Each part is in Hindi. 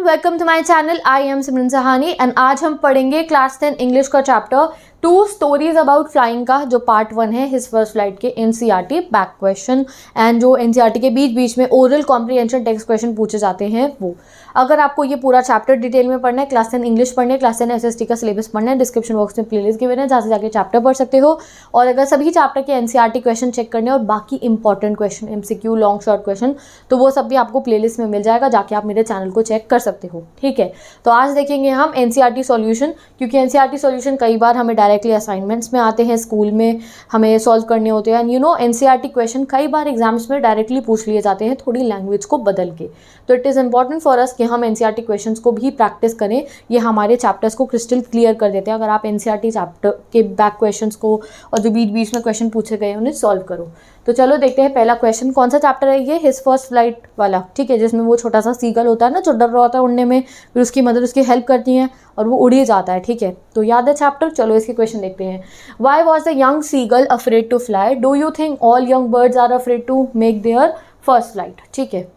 Welcome to my channel. I am Simran Sahni and आज हम पढ़ेंगे क्लास 10 इंग्लिश का चैप्टर 2 स्टोरीज अबाउट फ्लाइंग का जो पार्ट 1 है हिज फर्स्ट फ्लाइट के एनसीईआरटी बैक क्वेश्चन एंड जो एनसीईआरटी के बीच बीच में ओरल कॉम्प्रिहेंशन टेक्स्ट क्वेश्चन पूछे जाते हैं वो। अगर आपको ये पूरा चैप्टर डिटेल में पढ़ना है, क्लास 10 इंग्लिश पढ़ना है, क्लास 10 एसएसटी का सिलेबस पढ़ना है, डिस्क्रिप्शन बॉक्स में प्लेलिस्ट गिवन है जहाँ से जाके चैप्टर पढ़ सकते हो। और अगर सभी चैप्टर के एनसीईआरटी क्वेश्चन चेक करने और बाकी important question MCQ long short question तो वो सब भी आपको प्लेलिस्ट में मिल जाएगा, जाके आप मेरे चैनल को चेक कर सकते हो। ठीक है, तो आज देखेंगे हम एनसीईआरटी सॉल्यूशन, क्योंकि एनसीईआरटी सॉल्यूशन कई बार हमें डायरेक्टली असाइनमेंट्स में आते हैं, स्कूल में हमें सॉल्व करने होते हैं। यू नो एनसीईआरटी क्वेश्चन कई बार एग्जाम्स में डायरेक्टली पूछ लिए जाते हैं थोड़ी लैंग्वेज को बदल के, तो it is important for us कि हम एनसीईआरटी क्वेश्चंस को भी प्रैक्टिस करें। ये हमारे चैप्टर्स को क्रिस्टल क्लियर कर देते हैं। अगर आप एनसीईआरटी चैप्टर के बैक क्वेश्चंस को और जो बीच बीच में क्वेश्चन पूछे गए उन्हें सॉल्व करो। तो चलो देखते हैं पहला क्वेश्चन। कौन सा चैप्टर है ये? हिज फर्स्ट फ्लाइट वाला। ठीक है, जिसमें वो छोटा सा सीगल होता है ना जो डर रहा होता है उड़ने में, फिर उसकी मदर उसकी हेल्प करती है और वो उड़ ही जाता है। ठीक है, तो याद है चैप्टर। चलो इसके क्वेश्चन देखते हैं। Why was the young seagull afraid to fly? Do you think all young birds are afraid to make their first flight? ठीक है,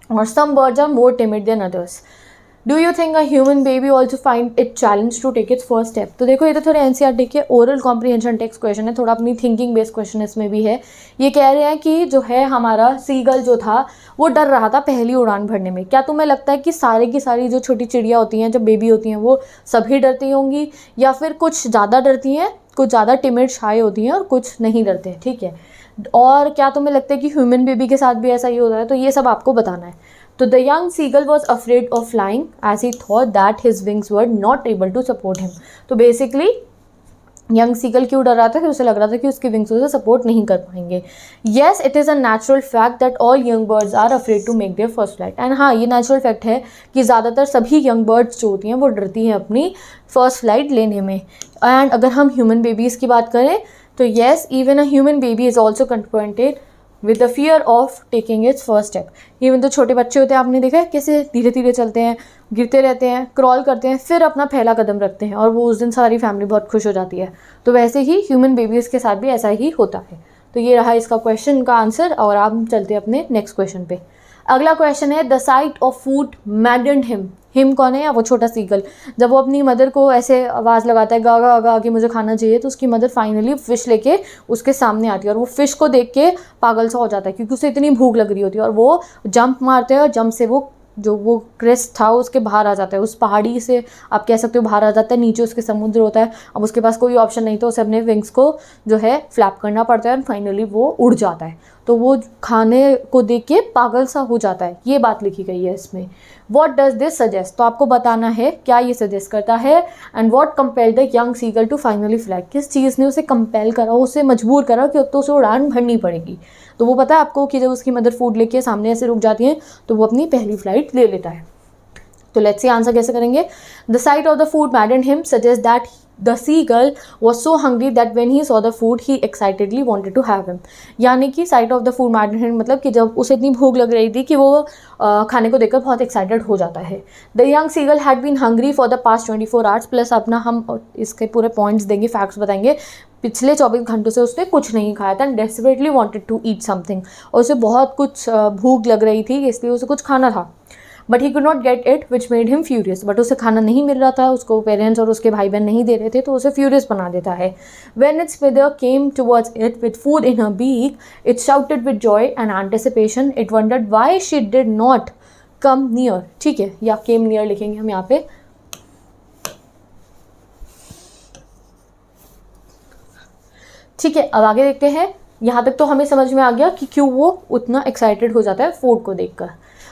और some birds are more timid than others. Do you think a human baby also find it challenge to take its first step? तो देखो ये तो थोड़े एनसीईआरटी के ओरल कॉम्प्रिहेंशन टेक्स्ट क्वेश्चन है, थोड़ा अपनी थिंकिंग बेस्ड क्वेश्चन इसमें भी है। ये कह रहे हैं कि जो है हमारा सीगल जो था वो डर रहा था पहली उड़ान भरने में। क्या तुम्हें लगता है कि सारे की सारी जो छोटी चिड़िया होती हैं, जो बेबी होती हैं, वो सभी डरती होंगी या फिर कुछ ज़्यादा डरती हैं, कुछ ज़्यादा टिमिड शाय होती हैं और कुछ नहीं डरते हैं? ठीक है, और क्या तुम्हें लगता है कि ह्यूमन बेबी के साथ भी ऐसा ही होता है? तो ये सब आपको बताना है। तो the young seagull was afraid of flying as he thought that his wings were not able to support him. तो बेसिकली यंग सीगल क्यों डर रहा था कि उसे लग रहा था कि उसके विंग्स उसे सपोर्ट नहीं कर पाएंगे। Yes, it is a natural fact that all young birds are afraid to make their first flight. And हाँ, ये नेचुरल फैक्ट है कि ज़्यादातर सभी यंग बर्ड्स जो होती हैं वो डरती हैं अपनी फर्स्ट फ्लाइट लेने में। एंड अगर हम ह्यूमन बेबीज़ की बात करें तो yes, even a human baby is also confronted with the fear of taking it's first step. Even तो छोटे बच्चे होते हैं, आपने देखा है कैसे धीरे धीरे चलते हैं, गिरते रहते हैं, क्रॉल करते हैं, फिर अपना पहला कदम रखते हैं और वो उस दिन सारी फैमिली बहुत खुश हो जाती है। तो वैसे ही ह्यूमन बेबीज़ के साथ भी ऐसा ही होता है। तो ये रहा इसका क्वेश्चन का आंसर। और आप चलते हैं अपने नेक्स्ट क्वेश्चन पे। अगला क्वेश्चन है the site of food मैडन्ड him. Him कौन है? या वो छोटा सीगल। जब वो अपनी मदर को ऐसे आवाज़ लगाता है गा गा गा कि मुझे खाना चाहिए, तो उसकी मदर फाइनली फ़िश लेके उसके सामने आती है और वो फ़िश को देख के पागल सा हो जाता है क्योंकि उसे इतनी भूख लग रही होती है। और वो जंप मारते हैं और जंप से वो जो वो क्रेस्ट था उसके बाहर आ जाता है, उस पहाड़ी से आप कह सकते हो बाहर आ जाता है। नीचे उसके समुद्र होता है। अब उसके पास कोई ऑप्शन नहीं, तो उसे अपने विंग्स को जो है फ्लैप करना पड़ता है और फाइनली वो उड़ जाता है। तो वो खाने को देख के पागल सा हो जाता है। ये बात लिखी गई है इसमें। What does this suggest? तो आपको बताना है क्या ये सजेस्ट करता है। And what compel the young seagull to finally fly? किस चीज़ ने उसे कंपेल करा, उसे मजबूर करा कि अब तो उसे उड़ान भरनी पड़ेगी। तो वो पता है आपको कि जब उसकी मदर फूड लेके सामने ऐसे रुक जाती है तो वो अपनी पहली फ्लाइट ले लेता है। तो लेट्स सी आंसर कैसे करेंगे। The site of the food मैडन्ड him suggest that the seagull was so hungry that when he saw the food he excitedly wanted to have him। यानी कि site of the food मैडन्ड him मतलब कि जब उसे इतनी भूख लग रही थी कि वो खाने को देखकर बहुत एक्साइटेड हो जाता है। The young seagull had been hungry for the past 24 hours. Plus अपना हम इसके पूरे पॉइंट्स देंगे, फैक्ट्स बताएंगे। पिछले 24 घंटों से उसने कुछ नहीं खाया था। Desperately wanted to eat something, और उसे बहुत कुछ भूख लग रही थी इसलिए उसे कुछ खाना था। But he could not get it which made him furious. But उसे खाना नहीं मिल रहा था, उसको पेरेंट्स और उसके भाई बहन नहीं दे रहे थे, तो उसे फ्यूरियस बना देता है। When its mother came towards it with food in her beak, it shouted with joy and anticipation. It wondered why she did not come near। ठीक है, या came near लिखेंगे हम यहाँ पे। ठीक है, अब आगे देखते हैं। यहाँ तक तो हमें समझ में आ गया कि क्यों वो उतना एक्साइटेड हो जाता है फूड को देखकर।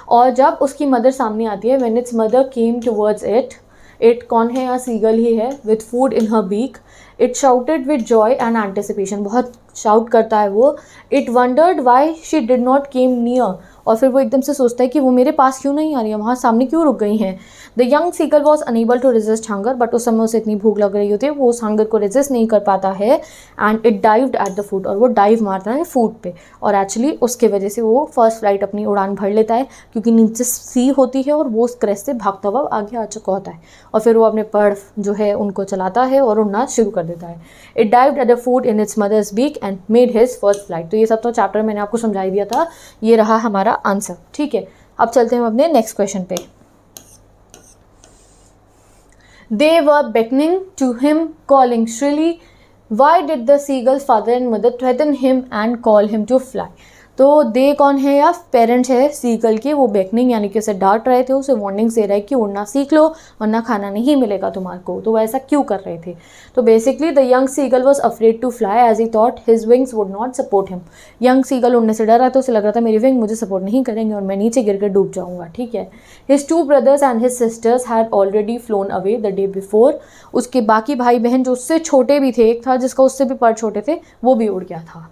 और जब उसकी मदर सामने आती है, when its mother came towards it, it कौन है? या सीगल ही है। With food in her beak, it shouted with joy and anticipation. बहुत शाउट करता है वो। It wondered why she did not came near, और फिर वो एकदम से सोचता है कि वो मेरे पास क्यों नहीं आ रही है, वहाँ सामने क्यों रुक गई हैं। The young seagull was unable to resist hunger. But उस समय उसे इतनी भूख लग रही होती है, वो उस हंगर को रेजिस्ट नहीं कर पाता है। And it dived at the food, और वो डाइव मारता है फूड पे। और एक्चुअली उसके वजह से वो फर्स्ट फ्लाइट अपनी उड़ान भर लेता है, क्योंकि नीचे सी होती है और वो उस क्रेस्ट से भागता हुआ आगे आ चुका होता है। और फिर वो अपने पर जो है उनको चलाता है और उड़ना शुरू कर देता है। It dived at the food in its mother's beak and made his first flight. तो ये सब तो चैप्टर मैंने आपको समझा दिया था। ये रहा हमारा आंसर। ठीक है, अब चलते हैं अपने नेक्स्ट क्वेश्चन पे। They were beckoning to him, calling shrilly. Why did the seagull's father and mother threaten him and call him to fly? तो दे कौन है या पेरेंट्स है सीगल के, वो बेकनिंग यानी कि उसे डांट रहे थे, उसे वार्निंग्स दे रहे हैं कि उड़ना सीख लो वरना खाना नहीं मिलेगा तुम्हारे को। तो वो ऐसा क्यों कर रहे थे? तो basically the young seagull was afraid to fly as he thought his wings would not support him. Young seagull उड़ने से डर रहा था, उसे लग रहा था मेरी विंग मुझे सपोर्ट नहीं करेंगे और मैं नीचे गिर कर डूब जाऊंगा। ठीक है। His 2 brothers and his sisters had already phloem away the day before. उसके बाकी भाई बहन जो उससे छोटे भी थे, एक था जिसका उससे भी पर छोटे थे, वो भी उड़ गया था।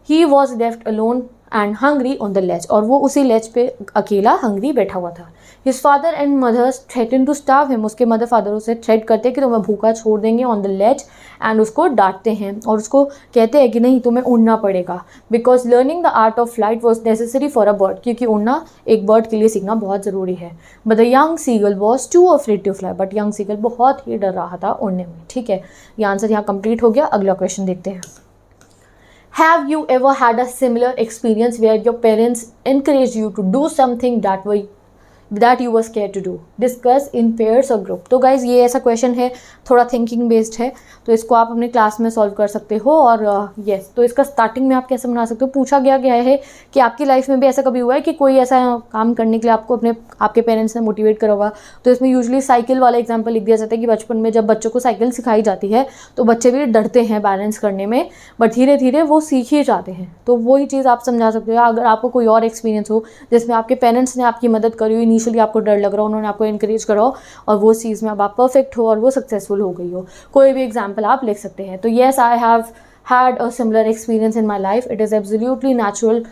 He was left alone and hungry on the ledge, और वो उसी लेज पे अकेला हंग्री बैठा हुआ था। His father and mothers threaten to starve him, उसके मदर फादर उसे थ्रेट करते हैं कि तुम्हें भूखा छोड़ देंगे ऑन द लेज, एंड उसको डांटते हैं और उसको कहते हैं कि नहीं तुम्हें उड़ना पड़ेगा, because learning the art of flight was necessary for a bird, क्योंकि उड़ना एक बर्ड के लिए सीखना बहुत ज़रूरी है। But the young seagull was too afraid to fly, but young seagull बहुत ही डर रहा था उड़ने में। ठीक है, ये आंसर यहाँ कंप्लीट हो गया। अगला क्वेश्चन देखते हैं। Have you ever had a similar experience where your parents encouraged you to do something that you were scared to do? Discuss in pairs or group. तो गाइज ये ऐसा क्वेश्चन है, थोड़ा थिंकिंग बेस्ड है, तो इसको आप अपने क्लास में सॉल्व कर सकते हो। और यस, तो इसका स्टार्टिंग में आप कैसे बना सकते हो, पूछा गया है कि आपकी लाइफ में भी ऐसा कभी हुआ है कि कोई ऐसा काम करने के लिए आपको आपके पेरेंट्स ने मोटिवेट करा होगा। तो इसमें यूजुअली साइकिल वाला एग्जाम्पल लिख दिया जाता है कि बचपन में जब बच्चों को साइकिल सिखाई जाती है तो बच्चे भी डरते हैं बैलेंस करने में, बट धीरे धीरे वो सीख ही जाते हैं। तो वही चीज़ आप समझा सकते हो। अगर आपको कोई और एक्सपीरियंस हो जिसमें आपके पेरेंट्स ने आपकी मदद करी हो, इनिशियली आपको डर लग रहा हो, उन्होंने आपको इंकरेज करा हो और वो चीज़ में अब आप परफेक्ट हो और वो सक्सेसफुल हो गई हो, कोई भी एग्जाम्पल आप लिख सकते हैं। तो yes, I have had a similar experience in my life. It is absolutely natural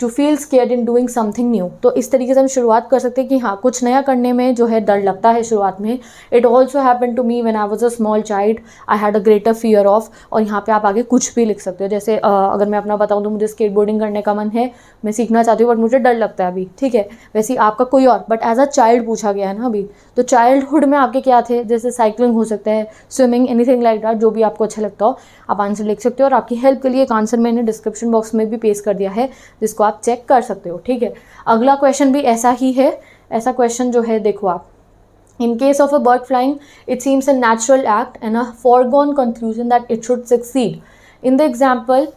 to feel scared in doing something new. तो इस तरीके से हम शुरुआत कर सकते हैं कि हाँ, कुछ नया करने में जो है डर लगता है शुरुआत में। It also happen to me when I was a small child, I had a greater fear of. और यहाँ पे आप आगे कुछ भी लिख सकते हो, जैसे अगर मैं अपना बताऊँ तो मुझे स्केटबोर्डिंग करने का मन है, मैं सीखना चाहती हूँ बट मुझे डर लगता है अभी। ठीक है, वैसे ही आपका कोई और, बट एज अ चाइल्ड पूछा गया है ना अभी, तो चाइल्डहुड में आपके क्या थे, जैसे साइकिलिंग हो सकता है, स्विमिंग, एनीथिंग लाइक दैट, जो भी आपको अच्छा लगता हो आप आंसर लिख सकते हो। और आपकी हेल्प के लिए एक आंसर मैंने डिस्क्रिप्शन बॉक्स में भी पेस्ट कर दिया है जिसको आप चेक कर सकते हो। ठीक है, अगला क्वेश्चन भी ऐसा ही है। ऐसा क्वेश्चन जो है देखो आप, in case of a bird flying it seems a natural act and a foregone conclusion that it should succeed. In the example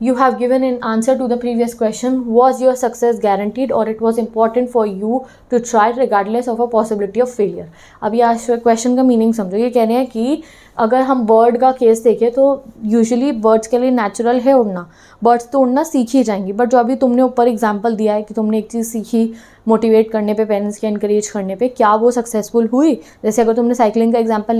you have given in answer to the previous question, was your success guaranteed or it was important for you to try regardless of a possibility of failure? अभी आज क्वेश्चन का मीनिंग समझो। ये कह रहे हैं कि अगर हम बर्ड का केस देखें तो यूजुअली बर्ड्स के लिए नेचुरल है उड़ना, बर्ड्स तो उड़ना सीख ही जाएंगी। बट जो अभी तुमने ऊपर एग्जांपल दिया है कि तुमने एक चीज़ सीखी मोटिवेट करने पे, पेरेंट्स के इनकरेज करने पे, क्या वो सक्सेसफुल हुई? जैसे अगर तुमने साइकिलिंग का एग्जांपल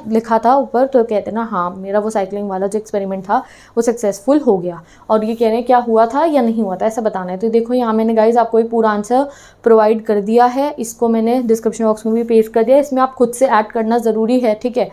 लिखा था ऊपर, तो कहते ना हाँ मेरा वो साइकिलिंग वाला जो एक्सपेरिमेंट था वो सक्सेसफुल हो गया। और ये कह रहे हैं क्या हुआ था या नहीं हुआ था, ऐसा बताना है। तो देखो यहाँ मैंने गाइज आपको एक पूरा आंसर प्रोवाइड कर दिया है, इसको मैंने डिस्क्रिप्शन बॉक्स में भी पेस्ट कर दिया। इसमें आप खुद से ऐड करना ज़रूरी है, ठीक है,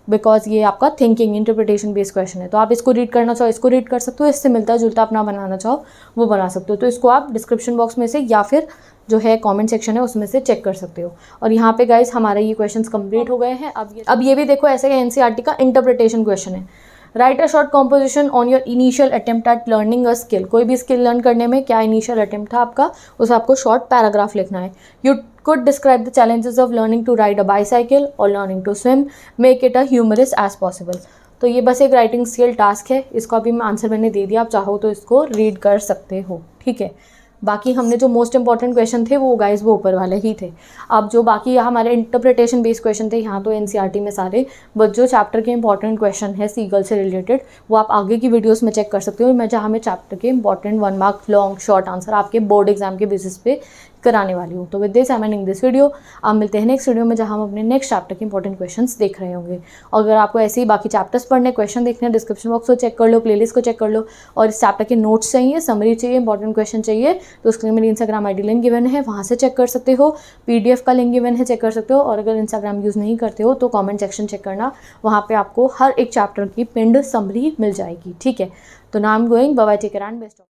बिकॉज ये आपका थिंकिंग इंटरप्रिटेशन बेस्ड क्वेश्चन है। तो आप इसको रीड करना चाहो इसको रीड कर सकते हो, इससे मिलता जुलता अपना बनाना चाहो वो बना सकते हो। तो इसको आप डिस्क्रिप्शन बॉक्स में से या फिर जो है कमेंट सेक्शन है उसमें से चेक कर सकते हो। और यहाँ पे गाइज हमारे ये क्वेश्चंस कंप्लीट हो गए हैं। अब ये भी देखो, ऐसे एनसीईआरटी का इंटरप्रिटेशन क्वेश्चन है। Right a short composition on your initial attempt at learning a skill. कोई भी स्किल लर्न करने में क्या इनिशियल अटेम्प्ट था आपका, उसे आपको शॉर्ट पैराग्राफ लिखना है। You could describe the challenges of learning to ride a bicycle or learning to swim, make it as humorous as possible। तो ये बस एक राइटिंग स्किल टास्क है, इसको अभी मैं आंसर मैंने दे दिया, आप चाहो तो इसको रीड कर सकते हो। ठीक है, बाकी हमने जो मोस्ट इंपॉर्टेंट क्वेश्चन थे वो गाइज वो ऊपर वाले ही थे। अब जो बाकी हमारे इंटरप्रिटेशन बेस्ड क्वेश्चन थे यहाँ तो एनसीईआरटी में सारे, बट जो चैप्टर के इंपॉर्टेंट क्वेश्चन है सीगल से रिलेटेड वो आप आगे की वीडियोस में चेक कर सकते हो। मैं जहाँ मैं चैप्टर के important 1 mark long short answer आपके बोर्ड एग्जाम के बेसिस पे कराने वाली हूँ। तो with this I am ending this video. आप मिलते हैं नेक्स्ट वीडियो में जहाँ हम अपने नेक्स्ट चैप्टर के इंपॉर्टेंट क्वेश्चंस देख रहे होंगे। और अगर आपको ऐसे ही बाकी चैप्टर्स पढ़ने, क्वेश्चन देखने हैं, डिस्क्रिप्शन बॉक्स को चेक कर लो, प्लेलिस्ट को चेक कर लो, और इस चैप्टर के नोट्स चाहिए, समरी चाहिए, इंपॉर्टेंट क्वेश्चन चाहिए, तो उसके लिए मेरी इंस्टाग्राम आईडी लिंक गिवन है, वहाँ से चेक कर सकते हो। पीडीएफ का लिंक गिवन है, चेक कर सकते हो। और अगर इंस्टाग्राम यूज़ नहीं करते हो तो कॉमेंट सेक्शन चेक करना, वहाँ पर आपको हर एक चैप्टर की पिंड समरी मिल जाएगी। ठीक है, तो now I am going, bye bye, take care and best.